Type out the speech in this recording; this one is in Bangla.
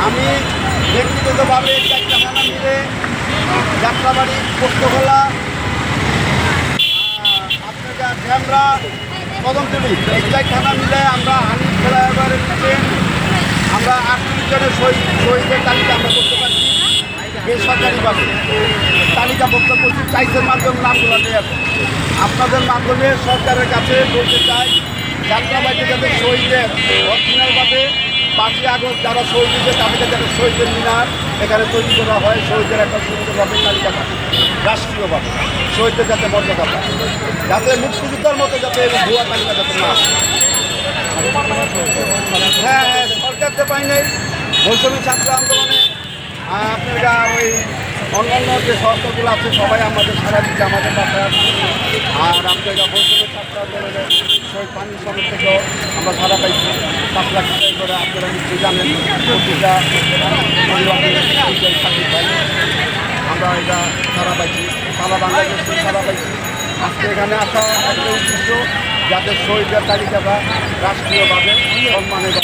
আমি ব্যক্তিগতভাবে চারটা থানা মিলে যাত্রাবাড়ি পোস্তগোলা আপনার ড্যামরা কদমতলি এই চার থানা মিলে আমরা হানি ফ্লাইওভারের নিচে আমরা 38 জনের শহীদের তালিকা আমরা করতে পারছি বেসরকারিভাবে তালিকাভুক্ত করছি চাইছেন মাধ্যমে নামগুলো নিয়ে আপনাদের মাধ্যমে সরকারের কাছে বলতে চাই যাত্রাবাড়িতে যাতে শহীদের অরিজিনালভাবে 5ই আগস্ট যারা শহীদ দিচ্ছে তাদেরকে যাতে শহীদের মিনার এখানে তৈরি করা হয় শহীদের একটা সুন্দরভাবে তালিকা থাকে রাষ্ট্রীয়ভাবে শহীদদের যাতে মর্যাদা পায় যাতে মুক্তিযুদ্ধের মতো যাতে ভুয়া তালিকা যাতে না আসে। হ্যাঁ সরকার তো পাই নাই বৈষম্য ছাত্র আন্দোলনে আপনারা ওই অন্যান্য যে সংস্থাগুলো আছে সবাই আমাদের সারা দিচ্ছে আমাদের পাশে আছে আর আপনারা বৈষম্য ছাত্র আন্দোলনের শহীদ পানি সমিতি থেকেও আমরা সারা পাইছি 5 লাখ টাকা করে আপনারা নিশ্চয়ই জানেন প্রতিটা সাকিব ভাই আমরা এটা সারা পাইছি সারা বাংলাদেশ সারা পাইছি আজকে এখানে আসা একটা উদ্দেশ্য যাতে শহীদের তালিকাটা রাষ্ট্রীয়ভাবে সম্মানের